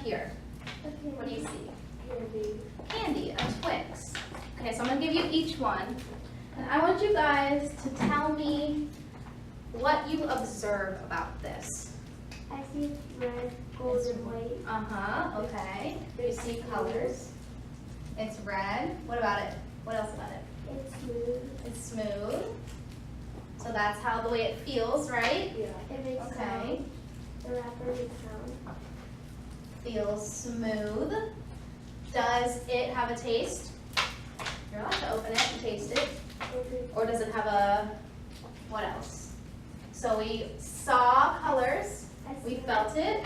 here? Okay. What do you see? Candy. Candy, a Twix. Okay, so I'm going to give you each one. And I want you guys to tell me what you observe about this. I see red, gold, and white. Uh-huh, okay. You see colors. It's red. What about it? What else about it? It's smooth. It's smooth. So that's how the way it feels, right? Yeah. It makes Okay. sound. The wrapper makes sound. Feels smooth. Does it have a taste? You're allowed to open it and taste it. Okay. Or does it have a, what else? So we saw colors, I we smell felt it.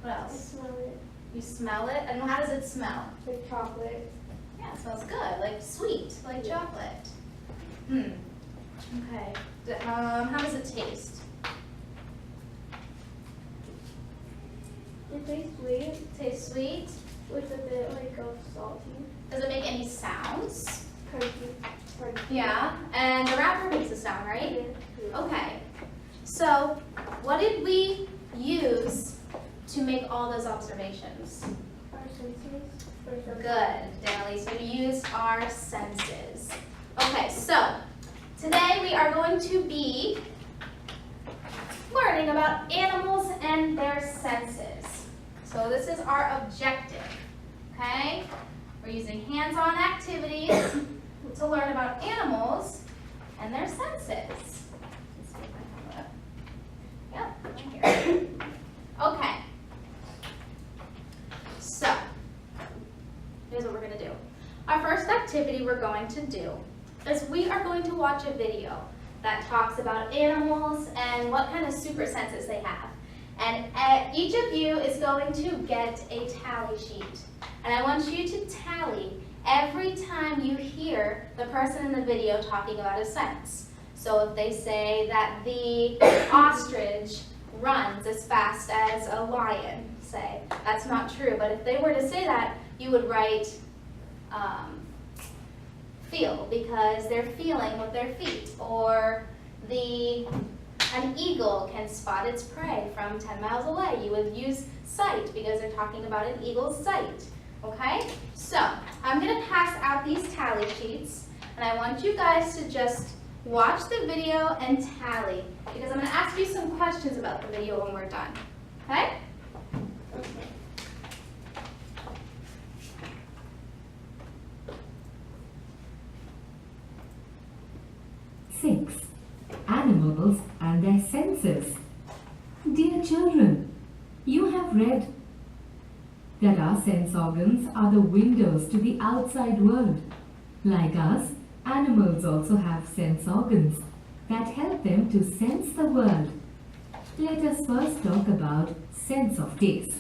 What I else? smell it. You smell it, and how does it smell? Like chocolate. Yeah, it smells good, like sweet, like Yeah. chocolate. Okay. How does it taste? It tastes sweet Tastes sweet. with a bit like of salty. Does it make any sounds? Crunchy. Crunchy. Yeah, and the wrapper makes a sound, right? Yeah. Okay. So, what did we use to make all those observations? Our senses. Or something. Good, Denali. So we used our senses. Okay, so today we are going to be learning about animals and their senses. So this is our objective, okay? We're using hands-on activities to learn about animals and their senses. Let's see if I have a, yep, right here. Okay. So, here's what we're going to do. Our first activity we're going to do is we are going to watch a video that talks about animals and what kind of super senses they have. And each of you is going to get a tally sheet. And I want you to tally every time you hear the person in the video talking about a sense. So if they say that the ostrich runs as fast as a lion, say, that's not true. But if they were to say that, you would write feel, because they're feeling with their feet. Or an eagle can spot its prey from 10 miles away. You would use sight because they're talking about an eagle's sight. Okay? So I'm going to pass out these tally sheets, and I want you guys to just watch the video and tally, because I'm going to ask you some questions about the video when we're done. Okay? Okay. Six. Animals and their senses. Dear children, you have read that our sense organs are the windows to the outside world. Like us, animals also have sense organs that help them to sense the world. Let us first talk about sense of taste.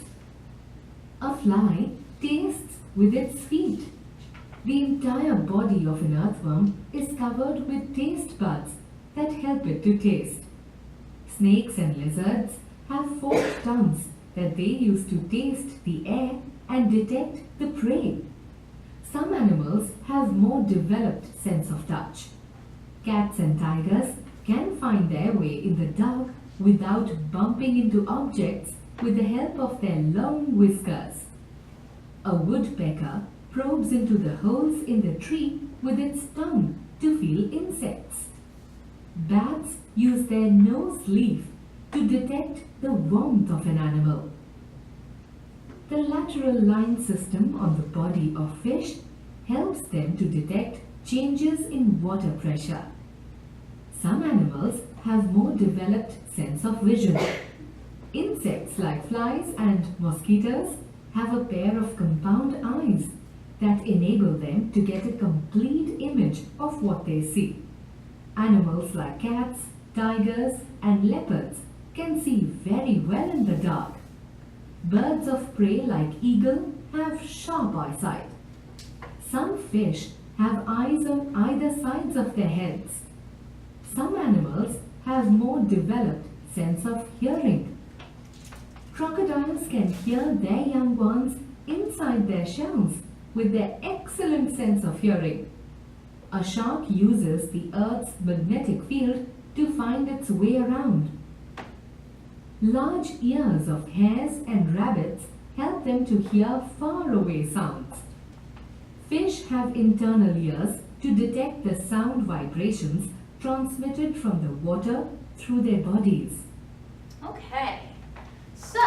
A fly tastes with its feet. The entire body of an earthworm is covered with taste buds that help it to taste. Snakes and lizards have forked tongues that they use to taste the air and detect the prey. Some animals have more developed sense of touch. Cats and tigers can find their way in the dark without bumping into objects with the help of their long whiskers. A woodpecker probes into the holes in the tree with its tongue to feel insects. Bats use their nose leaf to detect the warmth of an animal. The lateral line system on the body of fish helps them to detect changes in water pressure. Some animals have more developed sense of vision. Insects like flies and mosquitoes have a pair of compound eyes that enable them to get a complete image of what they see. Animals like cats, tigers, and leopards can see very well in the dark. Birds of prey like eagle have sharp eyesight. Some fish have eyes on either sides of their heads. Some animals have more developed sense of hearing. Crocodiles can hear their young ones inside their shells with their excellent sense of hearing. A shark uses the Earth's magnetic field to find its way around. Large ears of hares and rabbits help them to hear faraway sounds. Fish have internal ears to detect the sound vibrations transmitted from the water through their bodies. Okay, so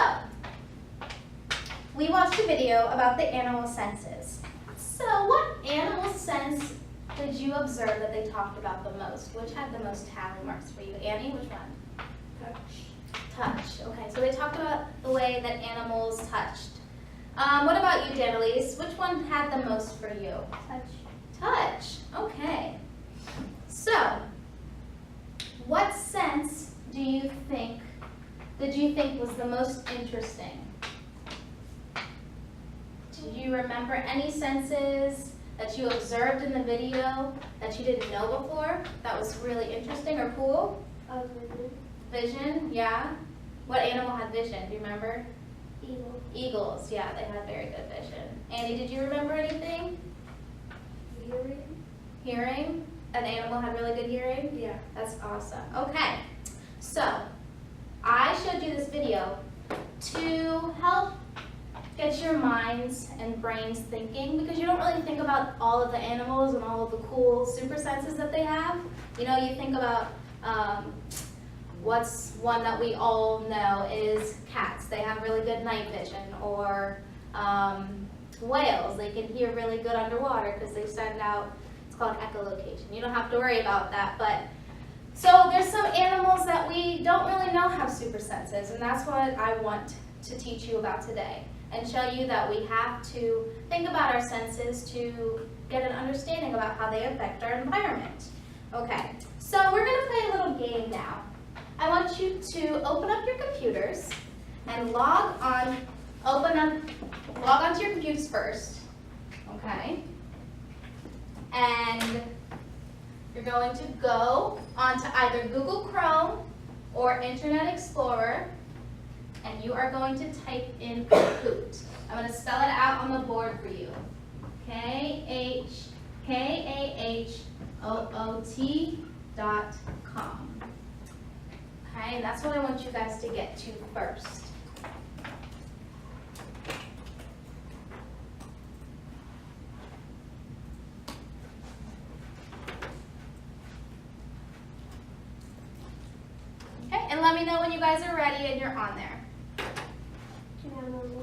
we watched a video about the animal senses. So what animal sense did you observe that they talked about the most? Which had the most tally marks for you? Annie, which one? Touch. Touch. Okay, so they talked about the way that animals touched. What about you, Danelise? Which one had the most for you? Touch. Touch. Okay. So, what sense did you think was the most interesting? Do you remember any senses that you observed in the video that you didn't know before that was really interesting or cool? Vision. Vision, yeah. What animal had vision? Do you remember? Eagle. Eagles, yeah, they had very good vision. Andy, did you remember anything? Hearing. Hearing? An animal had really good hearing? Yeah. That's awesome. Okay, so I showed you this video to help get your minds and brains thinking, because you don't really think about all of the animals and all of the cool super senses that they have. You know, you think about what's one that we all know is cats. They have really good night vision. Or whales, they can hear really good underwater because they send out, it's called echolocation. You don't have to worry about that. But so there's some animals that we don't really know have super senses, and that's what I want to teach you about today, and show you that we have to think about our senses to get an understanding about how they affect our environment. Okay, so we're going to play a little game now. I want you to open up your computers and log onto your computers first, okay? And you're going to go onto either Google Chrome or Internet Explorer, and you are going to type in Kahoot. I'm going to spell it out on the board for you. Kahoot.com. Okay, and that's what I want you guys to get to first. Okay, and let me know when you guys are ready and you're on there. Yeah, I'm on there.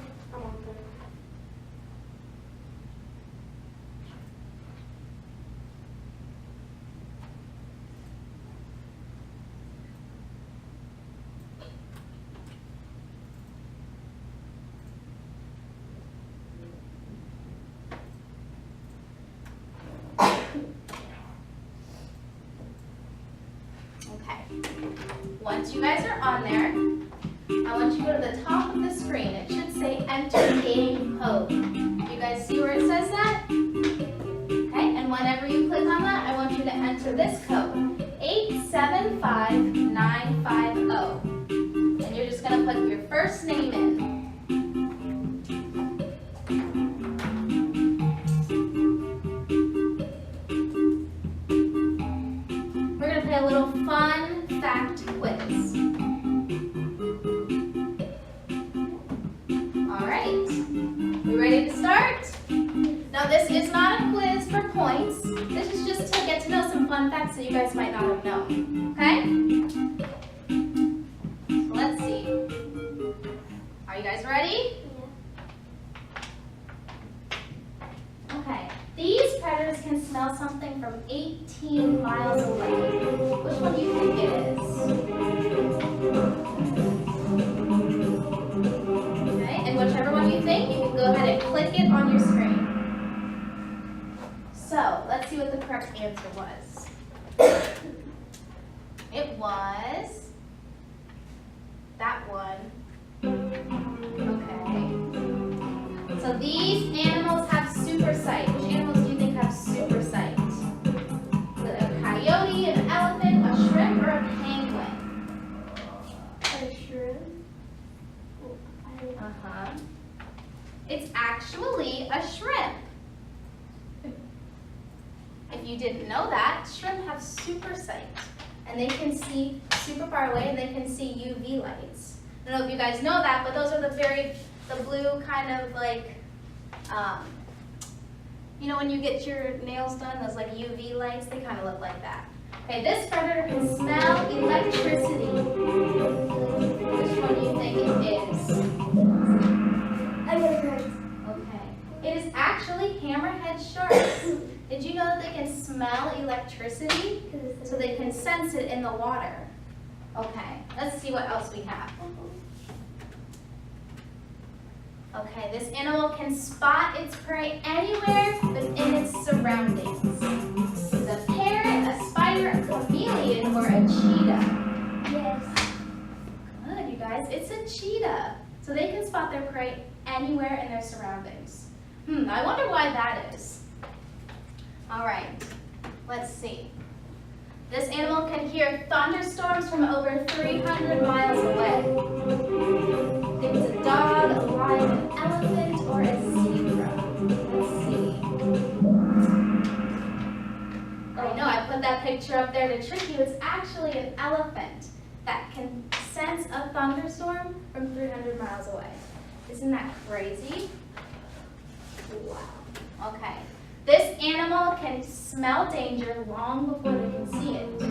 Okay. Once you guys are on there, I want you to go to the top of the screen. It should say enter game code. Do you guys see where it says that? Okay, and whenever you click on that, I want you to enter this code, 875950. And you're just going to put your first name in. We're going to play a little fun fact quiz. All right, we ready to start? Now this is not a quiz for points. This is just to get to know some fun facts that you guys might not have known, okay? So let's see. Are you guys ready? Yeah. Okay. These predators can smell something from 18 miles away. Which one do you think it is? Okay, and whichever one you think, you can go ahead and click it on your screen. So, let's see what the correct answer was. It was that one. Okay. So these animals have super sight. Which animals do you think have super sight? Is it a coyote, an elephant, a shrimp, or a penguin? A shrimp. Oh, Uh-huh. It's actually a shrimp. If you didn't know that, shrimp have super sight. And they can see super far away, and they can see UV lights. I don't know if you guys know that, but those are the The blue kind of like, you know when you get your nails done, those like UV lights, they kind of look like that. Okay, this predator can smell electricity. Which one do you think it is? I get it right. Okay. It is actually hammerhead sharks. Did you know that they can smell electricity? So they can sense it in the water. Okay, let's see what else we have. Okay, this animal can spot its prey anywhere within its surroundings. It's a parrot, a spider, a chameleon, or a cheetah. Yes. Good, you guys. It's a cheetah. So they can spot their prey anywhere in their surroundings. I wonder why that is. All right, let's see. This animal can hear thunderstorms from over 300 miles away. Think it's a dog, a lion, an elephant, or a zebra. Let's see. I know, I put that picture up there to trick you. It's actually an elephant that can sense a thunderstorm from 300 miles away. Isn't that crazy? Wow. Okay. This animal can smell danger long before they can see it.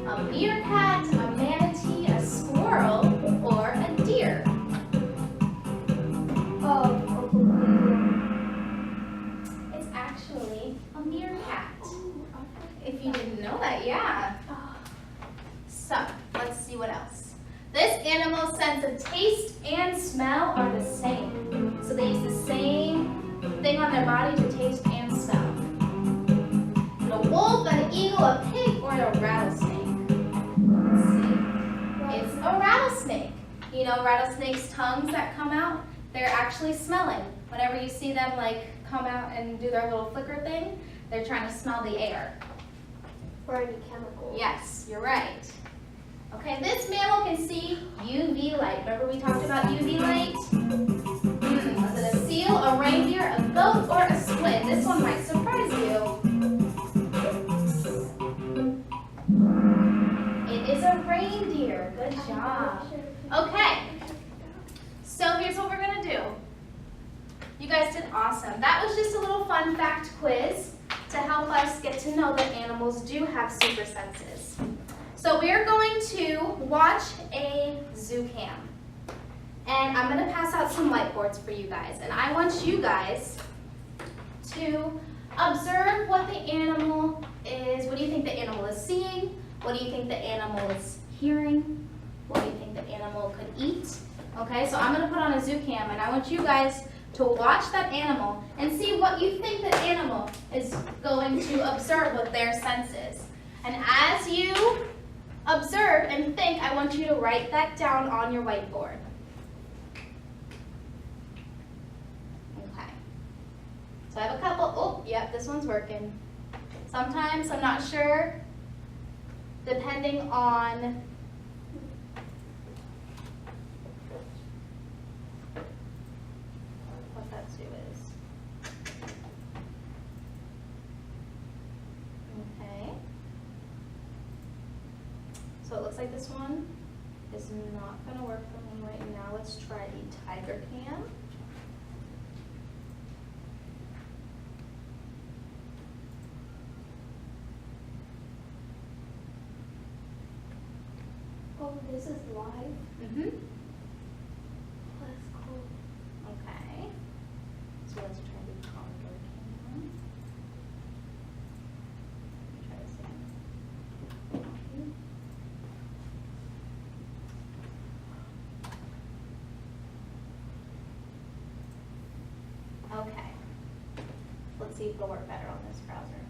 A meerkat, a manatee, a squirrel, or a deer. It's actually a meerkat. If you didn't know that, yeah. So, let's see what else. This animal's sense of taste and smell are the same. So they use the same thing on their body to taste and smell. Is it a wolf, an eagle, a pig, or a rattlesnake? Let's see. It's a rattlesnake. You know rattlesnakes' tongues that come out? They're actually smelling. Whenever you see them like come out and do their little flicker thing, they're trying to smell the air. Or any chemical. Yes, you're right. Okay, this mammal can see UV light. Remember we talked about UV light? Was it a seal, a reindeer, a goat, or a squid? This one might surprise you. It is a reindeer. Good job. Okay, so here's what we're going to do. You guys did awesome. That was just a little fun fact quiz to help us get to know that animals do have super senses. So we're going to watch a zoo cam. And I'm going to pass out some whiteboards for you guys. And I want you guys to observe what the animal is. What do you think the animal is seeing? What do you think the animal is hearing? What do you think the animal could eat? Okay, so I'm going to put on a zoo cam and I want you guys to watch that animal and see what you think the animal is going to observe with their senses. And as you observe and think, I want you to write that down on your whiteboard. Okay. So I have a couple. Oh, yep, this one's working. Sometimes I'm not sure, depending on what that zoo is. Okay. So it looks like this one is not going to work for me right now. Let's try the tiger cam. Oh, this is live. Mm-hmm. That's cool. Okay. So let's try the condor cam. Let me try this again. Okay. Let's see if it'll work better on this browser.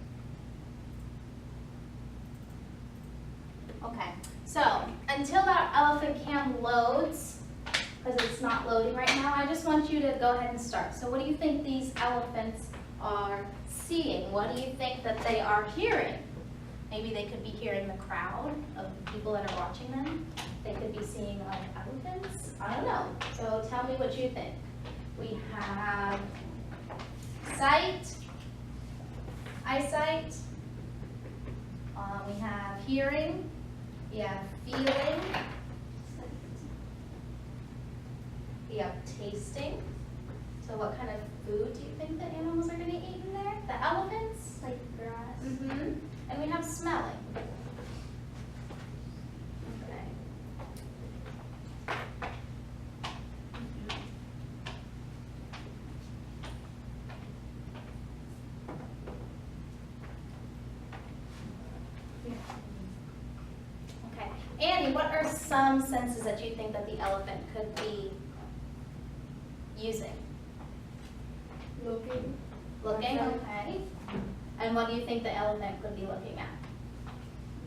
Okay, so until that elephant cam loads, because it's not loading right now, I just want you to go ahead and start. So what do you think these elephants are seeing? What do you think that they are hearing? Maybe they could be hearing the crowd of people that are watching them. They could be seeing like elephants. I don't know. So tell me what you think. We have sight, eyesight. We have hearing. We have feeling. We activity of tasting. So what kind of food do you think the animals are going to eat in there? The elephants? Like grass. Mm-hmm. And we have smelling. Okay. Okay. Annie, what are some senses that you think that the elephant could be using? Looking. Looking, okay. And what do you think the elephant could be looking at?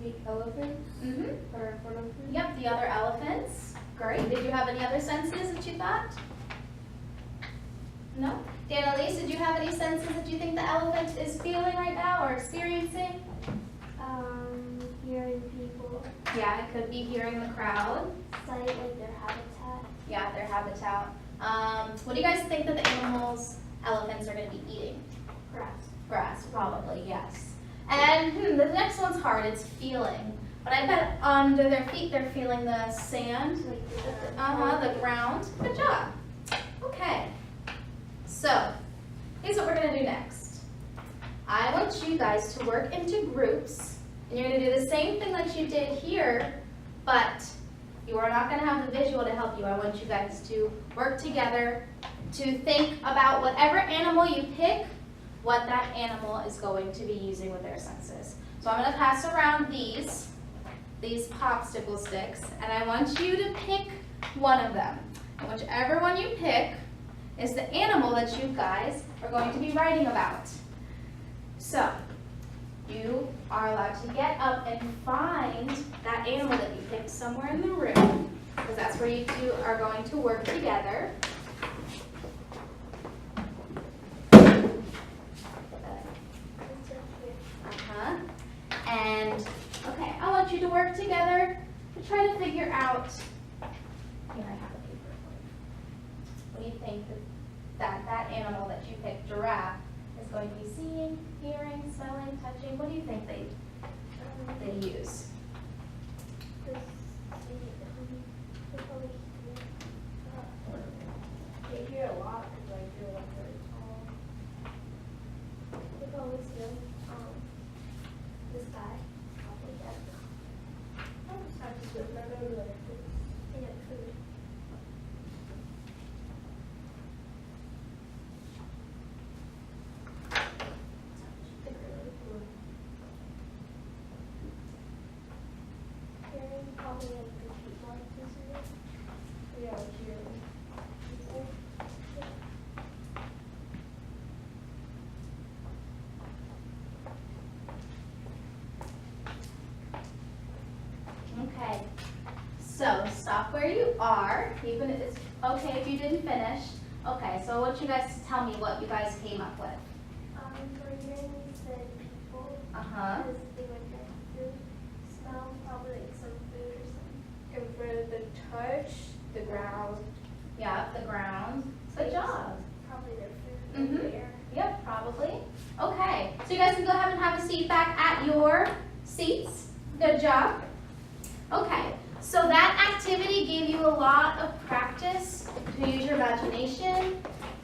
The elephants Mm-hmm. are in front of me. Yep, the other elephants. Great. Did you have any other senses that you thought? No? Danelise, did you have any senses that you think the elephant is feeling right now or experiencing? Hearing people. Yeah, it could be hearing the crowd. Sight, like their habitat. Yeah, their habitat. What do you guys think that the elephants are going to be eating? Grass. Grass, probably, yes. And the next one's hard, it's feeling. But I bet under their feet they're feeling the sand. Like The ground. Good job. Okay. So, here's what we're going to do next. I want you guys to work into groups. And you're going to do the same thing that you did here, but you are not going to have the visual to help you. I want you guys to work together to think about whatever animal you pick, what that animal is going to be using with their senses. So I'm going to pass around these popsicle sticks, and I want you to pick one of them. And whichever one you pick is the animal that you guys are going to be writing about. So you are allowed to get up and find that animal that you picked somewhere in the room, because that's where you two are going to work together. And, okay, I want you to work together to try to figure out, here I have a paper for you. What do you think that animal that you picked, giraffe, is going to be seeing, hearing, smelling, touching? What do you think they use? They hear a lot because I feel like very tall. They probably feel this guy. Probably that. I just have to sit there and like this. And get food. Hearing probably like the streetlights and stuff. Yeah, like hearing people. Okay, so stop where you are, even if it's okay if you didn't finish. Okay, so I want you guys to tell me what you guys came up with. For hearing we said people. Uh-huh. Because they would get food. Smell probably like some food or something. And for the touch, the ground. Yeah, the ground. Good job. Probably their food. Mhm. Like air. Yep, probably. Okay, so you guys can go ahead and have a seat back at your seats. Good job. Okay, so that activity gave you a lot of practice to use your imagination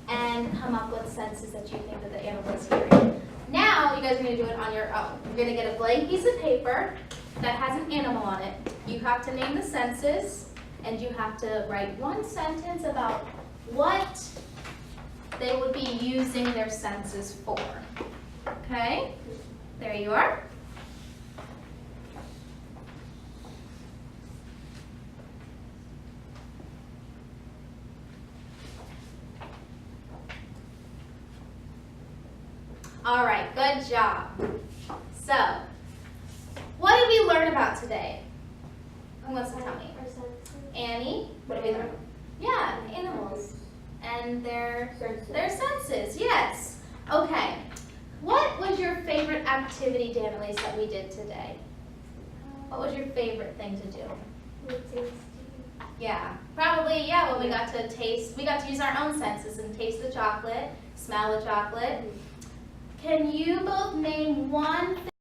and come up with senses that you think that the animal is hearing. Now, you guys are going to do it on your own. You're going to get a blank piece of paper that has an animal on it. You have to name the senses, and you have to write one sentence about what they would be using their senses for. Okay? There you are. All right, good job. So, what did we learn about today? Who wants to tell me? Our senses. Annie, what did we learn? Yeah, animals and their senses, yes. Okay, what was your favorite activity, Danelise, that we did today? What was your favorite thing to do? With tasting. Yeah, probably, yeah, when we got to taste, we got to use our own senses and taste the chocolate, smell the chocolate. Can you both name one thing